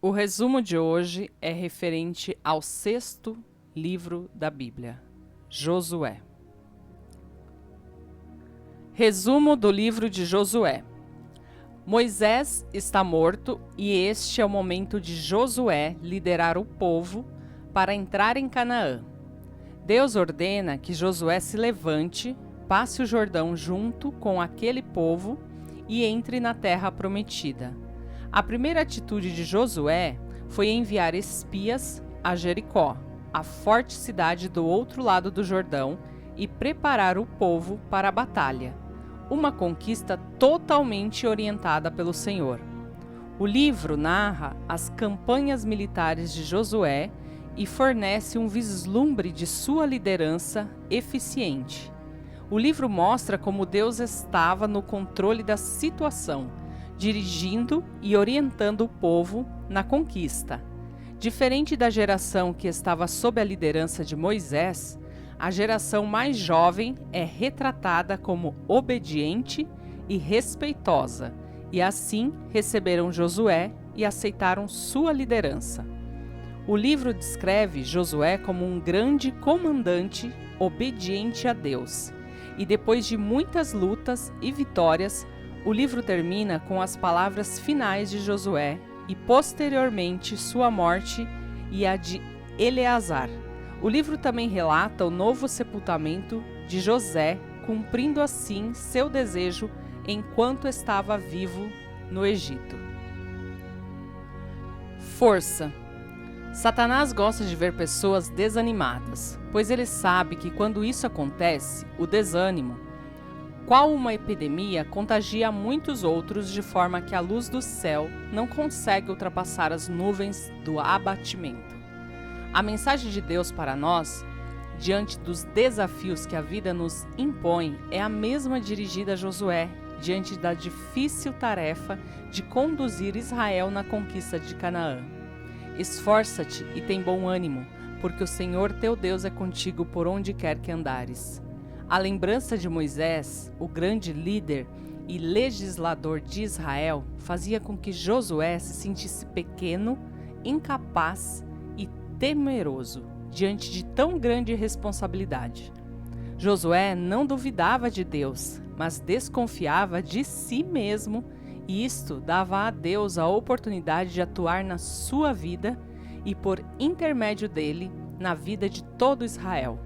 O resumo de hoje é referente ao 6º livro da Bíblia, Josué. Resumo do livro de Josué. Moisés está morto e este é o momento de Josué liderar o povo para entrar em Canaã. Deus ordena que Josué se levante, passe o Jordão junto com aquele povo e entre na terra prometida. A primeira atitude de Josué foi enviar espias a Jericó, a forte cidade do outro lado do Jordão, e preparar o povo para a batalha. Uma conquista totalmente orientada pelo Senhor. O livro narra as campanhas militares de Josué e fornece um vislumbre de sua liderança eficiente. O livro mostra como Deus estava no controle da situação, dirigindo e orientando o povo na conquista. Diferente da geração que estava sob a liderança de Moisés, a geração mais jovem é retratada como obediente e respeitosa, e assim receberam Josué e aceitaram sua liderança. O livro descreve Josué como um grande comandante obediente a Deus, e depois de muitas lutas e vitórias, o livro termina com as palavras finais de Josué e posteriormente sua morte e a de Eleazar. O livro também relata o novo sepultamento de José, cumprindo assim seu desejo enquanto estava vivo no Egito. Força. Satanás gosta de ver pessoas desanimadas, pois ele sabe que quando isso acontece, o desânimo, qual uma epidemia, contagia a muitos outros de forma que a luz do céu não consegue ultrapassar as nuvens do abatimento. A mensagem de Deus para nós, diante dos desafios que a vida nos impõe, é a mesma dirigida a Josué, diante da difícil tarefa de conduzir Israel na conquista de Canaã. Esforça-te e tem bom ânimo, porque o Senhor teu Deus é contigo por onde quer que andares. A lembrança de Moisés, o grande líder e legislador de Israel, fazia com que Josué se sentisse pequeno, incapaz e temeroso diante de tão grande responsabilidade. Josué não duvidava de Deus, mas desconfiava de si mesmo, e isto dava a Deus a oportunidade de atuar na sua vida e, por intermédio dele, na vida de todo Israel.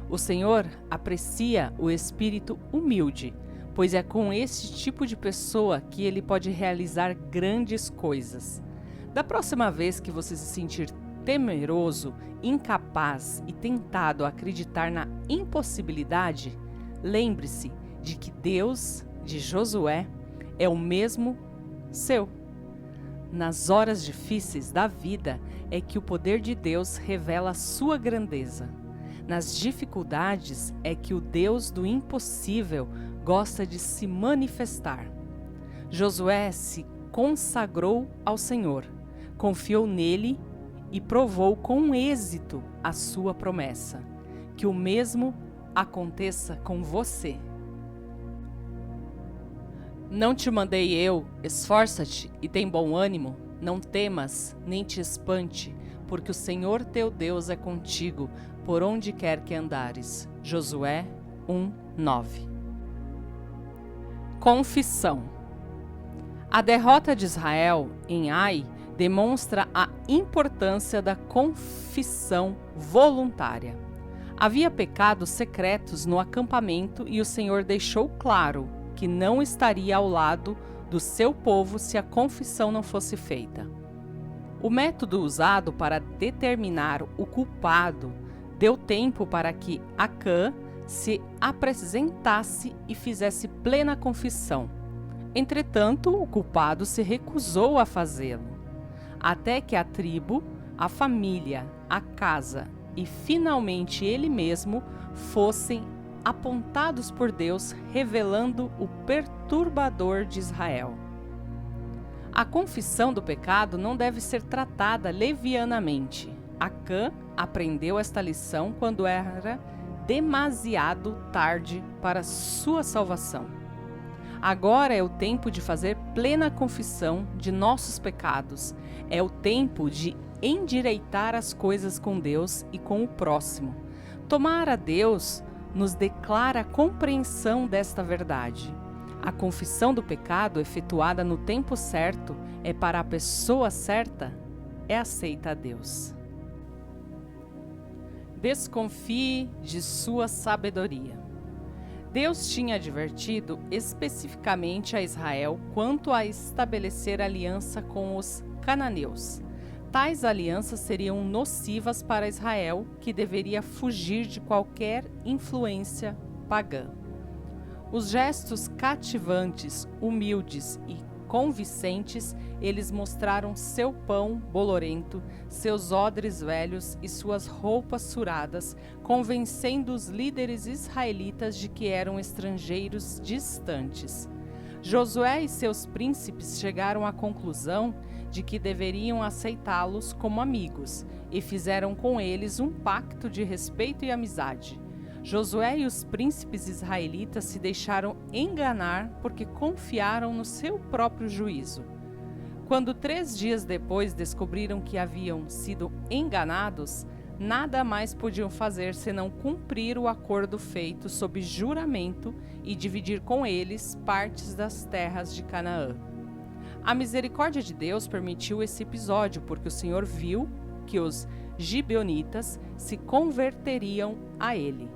O Senhor aprecia o espírito humilde, pois é com esse tipo de pessoa que ele pode realizar grandes coisas. Da próxima vez que você se sentir temeroso, incapaz e tentado a acreditar na impossibilidade, lembre-se de que Deus de Josué é o mesmo seu. Nas horas difíceis da vida é que o poder de Deus revela a sua grandeza. Nas dificuldades é que o Deus do impossível gosta de se manifestar. Josué se consagrou ao Senhor, confiou nele e provou com êxito a sua promessa. Que o mesmo aconteça com você. Não te mandei eu, esforça-te e tem bom ânimo, não temas, nem te espante, porque o Senhor teu Deus é contigo, por onde quer que andares. Josué 1:9. Confissão. A derrota de Israel em Ai demonstra a importância da confissão voluntária. Havia pecados secretos no acampamento e o Senhor deixou claro que não estaria ao lado do seu povo se a confissão não fosse feita. O método usado para determinar o culpado deu tempo para que Acã se apresentasse e fizesse plena confissão. Entretanto, o culpado se recusou a fazê-lo, até que a tribo, a família, a casa e finalmente ele mesmo fossem apontados por Deus, revelando o perturbador de Israel. A confissão do pecado não deve ser tratada levianamente. Acã aprendeu esta lição quando era demasiado tarde para sua salvação. Agora é o tempo de fazer plena confissão de nossos pecados. É o tempo de endireitar as coisas com Deus e com o próximo. Tomar a Deus nos declara a compreensão desta verdade. A confissão do pecado, efetuada no tempo certo, é para a pessoa certa, é aceita a Deus. Desconfie de sua sabedoria. Deus tinha advertido especificamente a Israel quanto a estabelecer aliança com os cananeus. Tais alianças seriam nocivas para Israel, que deveria fugir de qualquer influência pagã. Os gestos cativantes, humildes e convincentes, eles mostraram seu pão bolorento, seus odres velhos e suas roupas suradas, convencendo os líderes israelitas de que eram estrangeiros distantes. Josué e seus príncipes chegaram à conclusão de que deveriam aceitá-los como amigos e fizeram com eles um pacto de respeito e amizade. Josué e os príncipes israelitas se deixaram enganar porque confiaram no seu próprio juízo. Quando 3 dias depois descobriram que haviam sido enganados, nada mais podiam fazer senão cumprir o acordo feito sob juramento e dividir com eles partes das terras de Canaã. A misericórdia de Deus permitiu esse episódio porque o Senhor viu que os gibeonitas se converteriam a ele.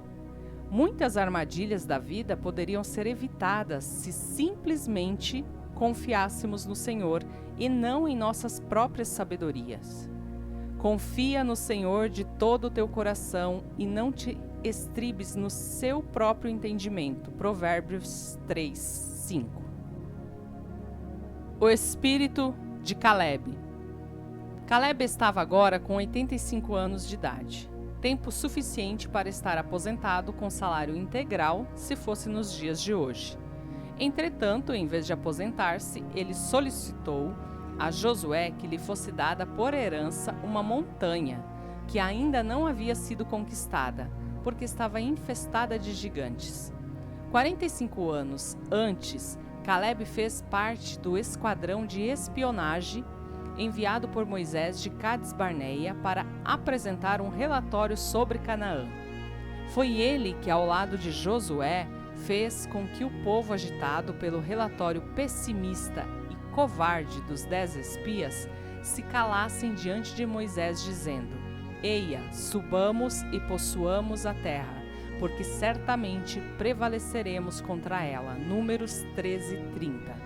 Muitas armadilhas da vida poderiam ser evitadas se simplesmente confiássemos no Senhor e não em nossas próprias sabedorias. Confia no Senhor de todo o teu coração e não te estribes no seu próprio entendimento. Provérbios 3, 5. O espírito de Caleb. Caleb estava agora com 85 anos de idade. Tempo suficiente para estar aposentado com salário integral se fosse nos dias de hoje. Entretanto, em vez de aposentar-se, ele solicitou a Josué que lhe fosse dada por herança uma montanha que ainda não havia sido conquistada, porque estava infestada de gigantes. 45 anos antes, Caleb fez parte do esquadrão de espionagem enviado por Moisés de Cades-Barneia para apresentar um relatório sobre Canaã. Foi ele que, ao lado de Josué, fez com que o povo, agitado pelo relatório pessimista e covarde dos 10 espias, se calassem diante de Moisés, dizendo: Eia, subamos e possuamos a terra, porque certamente prevaleceremos contra ela. Números 13:30.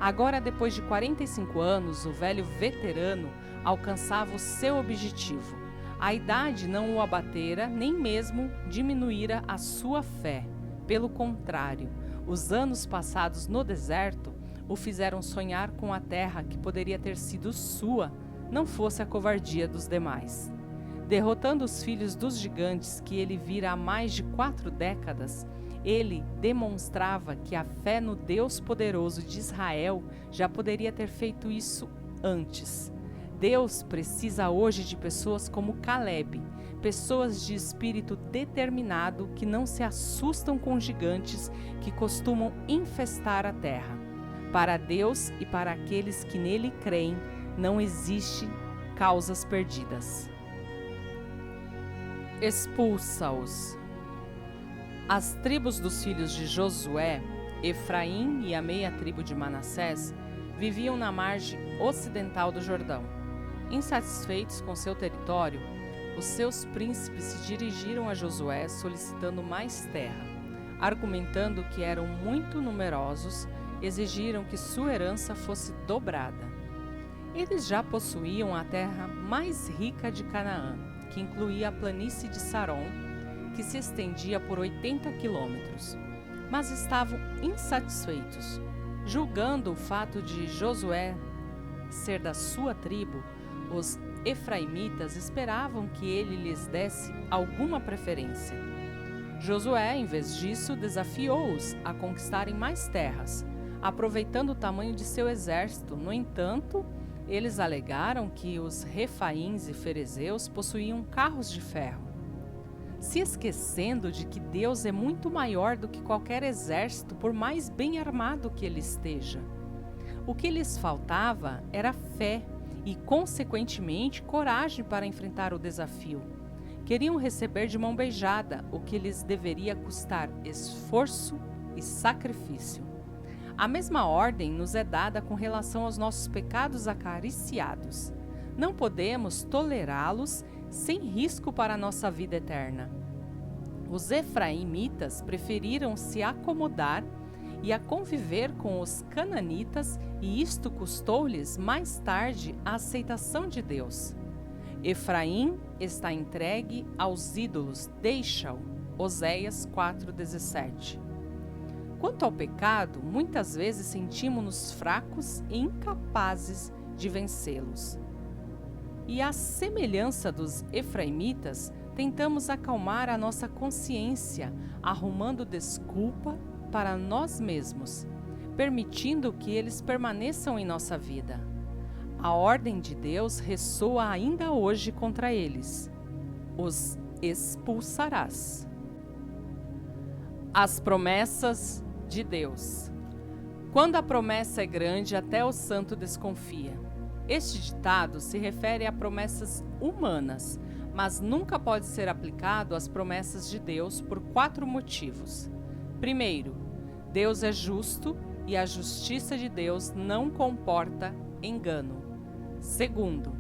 Agora, depois de 45 anos, o velho veterano alcançava o seu objetivo. A idade não o abatera, nem mesmo diminuíra a sua fé. Pelo contrário, os anos passados no deserto o fizeram sonhar com a terra que poderia ter sido sua, não fosse a covardia dos demais. Derrotando os filhos dos gigantes que ele vira há mais de 4 décadas, ele demonstrava que a fé no Deus poderoso de Israel já poderia ter feito isso antes. Deus precisa hoje de pessoas como Caleb, pessoas de espírito determinado que não se assustam com gigantes que costumam infestar a terra. Para Deus e para aqueles que nele creem, não existem causas perdidas. Expulsa-os. As tribos dos filhos de Josué, Efraim e a meia tribo de Manassés, viviam na margem ocidental do Jordão. Insatisfeitos com seu território, os seus príncipes se dirigiram a Josué solicitando mais terra. Argumentando que eram muito numerosos, exigiram que sua herança fosse dobrada. Eles já possuíam a terra mais rica de Canaã, que incluía a planície de Saron, que se estendia por 80 quilômetros, mas estavam insatisfeitos. Julgando o fato de Josué ser da sua tribo, os efraimitas esperavam que ele lhes desse alguma preferência. Josué, em vez disso, desafiou-os a conquistarem mais terras, aproveitando o tamanho de seu exército. No entanto, eles alegaram que os refaíns e ferezeus possuíam carros de ferro. se esquecendo de que Deus é muito maior do que qualquer exército, por mais bem armado que ele esteja. O que lhes faltava era fé e, consequentemente, coragem para enfrentar o desafio. Queriam receber de mão beijada, o que lhes deveria custar esforço e sacrifício. A mesma ordem nos é dada com relação aos nossos pecados acariciados. Não podemos tolerá-los sem risco para a nossa vida eterna. Os efraimitas preferiram se acomodar e a conviver com os cananitas, e isto custou-lhes mais tarde a aceitação de Deus. Efraim está entregue aos ídolos, deixa-o. Oséias 4,17. Quanto ao pecado, muitas vezes sentimos-nos fracos e incapazes de vencê-los. E à semelhança dos efraimitas, tentamos acalmar a nossa consciência, arrumando desculpa para nós mesmos, permitindo que eles permaneçam em nossa vida. A ordem de Deus ressoa ainda hoje contra eles: os expulsarás. As promessas de Deus. Quando a promessa é grande, até o santo desconfia. Este ditado se refere a promessas humanas, mas nunca pode ser aplicado às promessas de Deus por 4 motivos. Primeiro, Deus é justo e a justiça de Deus não comporta engano. Segundo,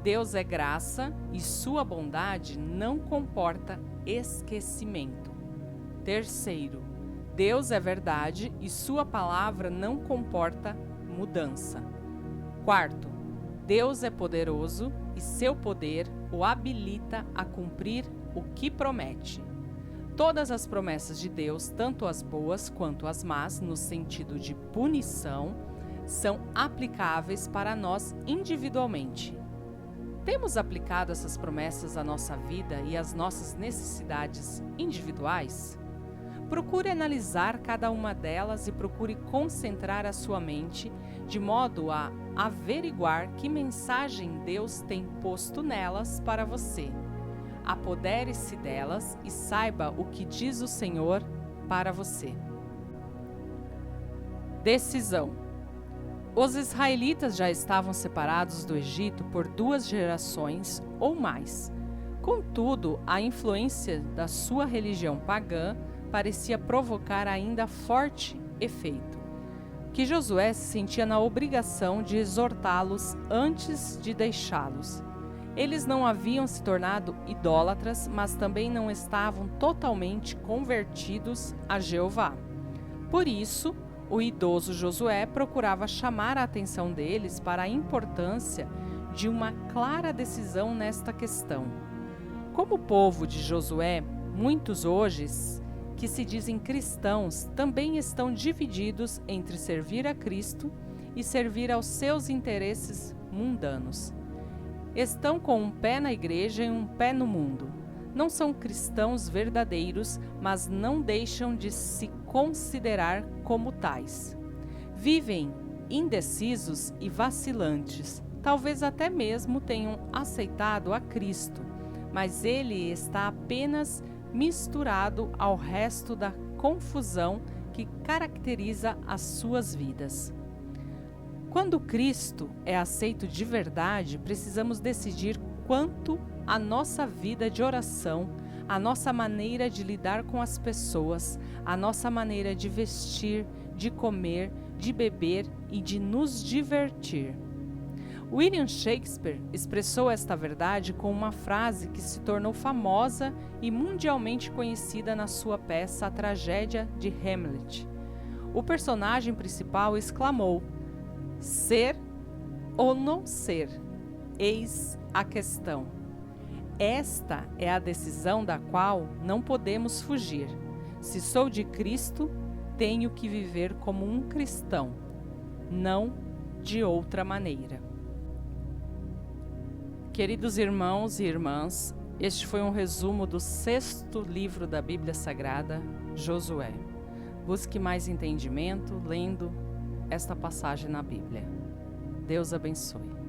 Deus é graça e sua bondade não comporta esquecimento. Terceiro, Deus é verdade e sua palavra não comporta mudança. Quarto, Deus é poderoso e seu poder o habilita a cumprir o que promete. Todas as promessas de Deus, tanto as boas quanto as más, no sentido de punição, são aplicáveis para nós individualmente. Temos aplicado essas promessas à nossa vida e às nossas necessidades individuais? Procure analisar cada uma delas e procure concentrar a sua mente de modo a averiguar que mensagem Deus tem posto nelas para você. Apodere-se delas e saiba o que diz o Senhor para você. Decisão. Os israelitas já estavam separados do Egito por 2 gerações ou mais. Contudo, a influência da sua religião pagã parecia provocar ainda forte efeito, que Josué se sentia na obrigação de exortá-los antes de deixá-los. Eles não haviam se tornado idólatras, mas também não estavam totalmente convertidos a Jeová. Por isso, o idoso Josué procurava chamar a atenção deles para a importância de uma clara decisão nesta questão. Como o povo de Josué, muitos hoje que se dizem cristãos também estão divididos entre servir a Cristo e servir aos seus interesses mundanos. Estão com um pé na igreja e um pé no mundo. Não são cristãos verdadeiros, mas não deixam de se considerar como tais. Vivem indecisos e vacilantes. Talvez até mesmo tenham aceitado a Cristo, mas ele está apenas misturado ao resto da confusão que caracteriza as suas vidas. Quando Cristo é aceito de verdade, precisamos decidir quanto à nossa vida de oração, a nossa maneira de lidar com as pessoas, a nossa maneira de vestir, de comer, de beber e de nos divertir. William Shakespeare expressou esta verdade com uma frase que se tornou famosa e mundialmente conhecida na sua peça A Tragédia de Hamlet. O personagem principal exclamou: "Ser ou não ser? Eis a questão." Esta é a decisão da qual não podemos fugir. Se sou de Cristo, tenho que viver como um cristão, não de outra maneira. Queridos irmãos e irmãs, este foi um resumo do 6º livro da Bíblia Sagrada, Josué. Busque mais entendimento lendo esta passagem na Bíblia. Deus abençoe.